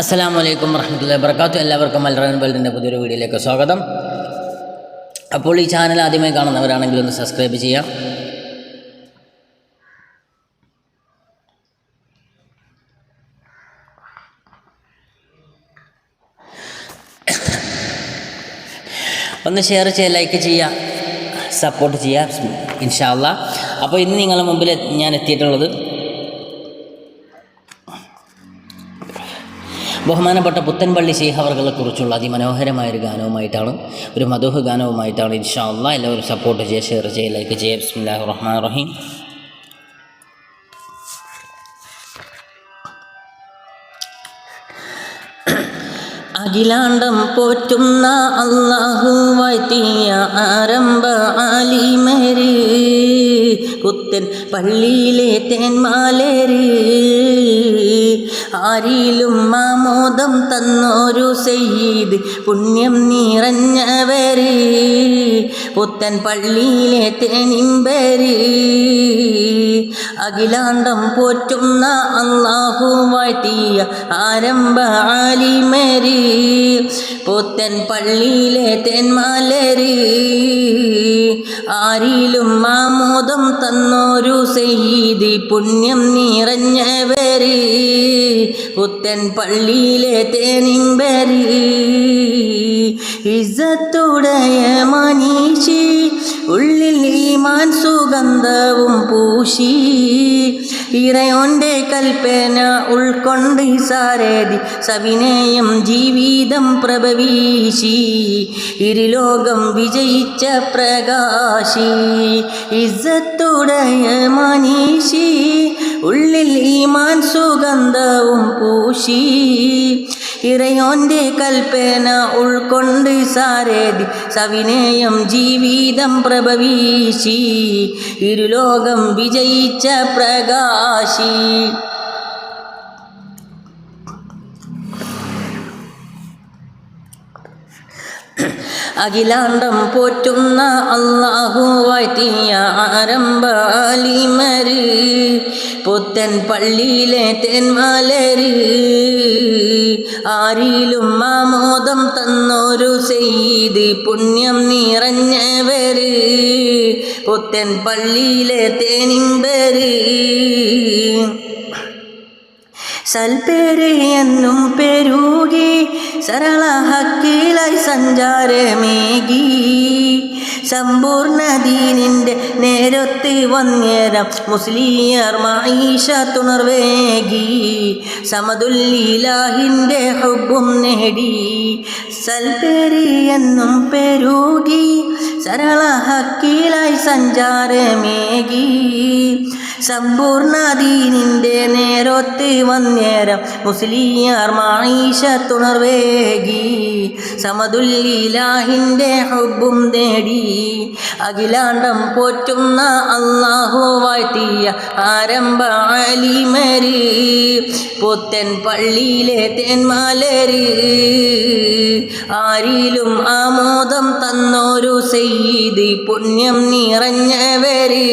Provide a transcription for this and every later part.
അസ്സലാമു അലൈക്കും വറഹ്മത്തുള്ളാഹി വബറകാതുഹു. എല്ലാവർക്കും അൽറഹ്മാൻ വേൾഡിൻ്റെ പുതിയൊരു വീഡിയോയിലേക്ക് സ്വാഗതം. അപ്പോൾ ഈ ചാനൽ ആദ്യമായി കാണുന്നവരാണെങ്കിൽ ഒന്ന് സബ്സ്ക്രൈബ് ചെയ്യാം. ഒന്ന് ഷെയർ ചെയ്യുക, ലൈക്ക് ചെയ്യുക, സപ്പോർട്ട് ചെയ്യുക ഇൻഷാ അല്ലാഹ്. അപ്പോൾ ഇന്ന് നിങ്ങളുടെ മുമ്പിൽ ഞാൻ എത്തിയിട്ടുള്ളത് ബഹുമാനപ്പെട്ട പുത്തൻപള്ളി ശൈഖ് അവർകളെക്കുറിച്ചുള്ള അതിമനോഹരമായൊരു ഗാനവുമായിട്ടാണ്, ഒരു മദൂഹ് ഗാനവുമായിട്ടാണ്. ഇൻഷാ അല്ലാഹ് എല്ലാവരും സപ്പോർട്ട് ചെയ്യുക, ഷെയർ ചെയ്യുക, ലൈക്ക് ചെയ്യുക. ബിസ്മില്ലാഹിർ റഹ്മാനിർ റഹീം. അഖിലാണ്ടം പോറ്റുന്ന അല്ലാഹു വാഴ്ത്തിയ ആരംഭ ആലിമര്, പുത്തൻ പള്ളിയിലെ തേന്മാലര്, ആരിലും മാമോദം തന്നോരു സയ്യിദ് പുണ്യം നിറഞ്ഞവര്, പുത്തൻ പള്ളിയിലെ തേനിമ്പര്, അഖിലാണ്ടം പോറ്റുന്ന അല്ലാഹു വാഴ്ത്തിയ ആരംഭ ആലിമര്, പുത്തൻ പള്ളിയിലെ തേന്മാലര്, ആരിലും മാമോദം തന്നോരു സയ്യിദ് പുണ്യം നിറഞ്ഞവര്, പുത്തൻ പള്ളിയിലെ തേനിമ്പര്, ഇസ്സത്തുടയ മനീഷി ഉള്ളിൽ ഈമാൻ സുഗന്ധവും പൂശി, ഇറയോന്റെ കൽപ്പന ഉൾക്കൊണ്ട് സാരഥി സവിനയം ജീവിതം പ്രഭവീശി, ഇരുലോകം വിജയിച്ച പ്രകാശി, ഇസ്സത്തുടയ മനീഷി ഉള്ളിൽ ഈമാൻ സുഗന്ധവും പൂശി, ഇറയോന്റെ കൽപ്പന ഉൾക്കൊണ്ട് സാരഥി സവിനയം ജീവിതം പ്രഭവീശി, ഇരുലോകം വിജയിച്ച പ്രകാശി. അഖിലാണ്ടം പോറ്റുന്ന അല്ലാഹു വാഴ്ത്തിയ ആരംഭ ആലിമര്, പുത്തൻ പള്ളിയിലെ തേന്മാലര്, ആരിലും മാമോദം തന്നോരു സയ്യിദ് പുണ്യം നിറഞ്ഞവര്, പുത്തൻ പള്ളിയിലെ തേനിമ്പര്, സൽപേര് എന്നും പെരുകി സരള ഹക്കിലായി സഞ്ചാരമേകി, സമ്പൂർണ്ണ ദീനിന്റെ നേരത്ത് വന്നേരം മുസ്ലിയർ മഈഷ തുണർവേകി, സമദുല്ലിലാഹിന്റെ ഹുബ്ബും നേടി, സൽപേര് എന്നും പെരുകി സരള ഹക്കിലായി സഞ്ചാരമേകി, സമ്പൂർണ്ണ ദീനിന്റെ നേരത്ത് വന്നേരം മുസ്ലിയാർ മഈഷ തുണർവേകി, സമദുല്ലിലാഹിന്റെ ഹുബ്ബും നേടി, അഖിലാണ്ടം പോറ്റുന്ന അല്ലാഹു വാഴ്ത്തിയ ആരംഭ ആലിമര്, പുത്തൻ പള്ളിയിലെ തേന്മാലര്, ആരിലും ആമോദം തന്നോരു സയ്യിദ് പുണ്യം നിറഞ്ഞവര്,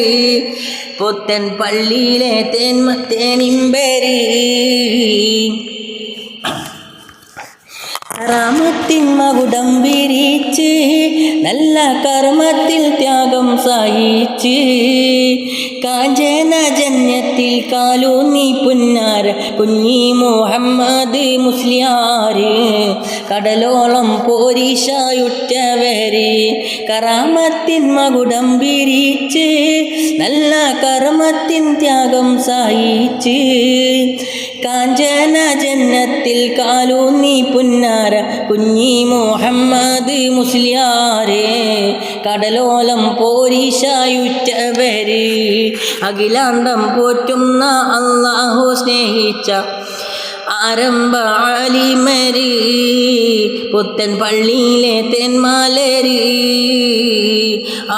പുത്തൻ പള്ളിയിലെ തേനിമ്പര്, കറാമത്തിൻ മകുടം വിരിച്ച് നല്ല കർമ്മത്തിൽ ത്യാഗം സഹിച്ച്, കാഞ്ചന ജന്നത്തിൽ കാലൂന്നി പുന്നാര കുഞ്ഞി മുഹമ്മദ് മുസ്ലിയാര്, കടലോളം പോരിശായുറ്റവര്, കറാമത്തിൻ മകുടം വിരിച്ച് നല്ല കർമ്മത്തിൻ ത്യാഗം സഹിച്ച്, കാഞ്ചന ജന്നത്തിൽ കാലൂന്നി പുന്നാര കുഞ്ഞി മുഹമ്മദ് മുസ്ലിയാര്, കടലോളം പോരിശായുറ്റവര്, അഖിലാണ്ടം പോറ്റുന്ന അല്ലാഹു സ്നേഹിച്ച ആരംഭ ആലിമര്, പുത്തൻ പള്ളിയിലെ തേന്മാലര്,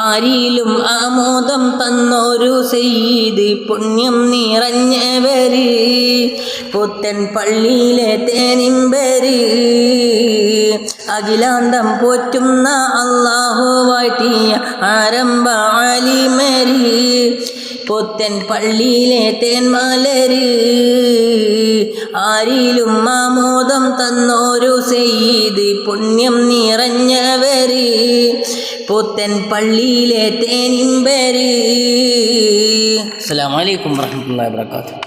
ആരിലും ആമോദം തന്നോരു സയ്യിദ് പുണ്യം നിറഞ്ഞവര്, പുത്തൻ പള്ളിയിലെ തേനിമ്പര്, അഖിലാണ്ടം പോറ്റുന്ന അല്ലാഹു വാഴ്ത്തിയ ആരംഭ ആലിമര്, പുത്തൻ പള്ളിയിലെ തേന്മലര് ആരിലും ആമോദം തന്നോരു സെയ്ത് പുണ്യം നിറഞ്ഞവര് പുത്തൻ പള്ളിയിലെ തേനിമ്പര്. അസ്സലാമു അലൈക്കും വറഹ്മത്തുള്ളാഹി വബറകാതുഹു.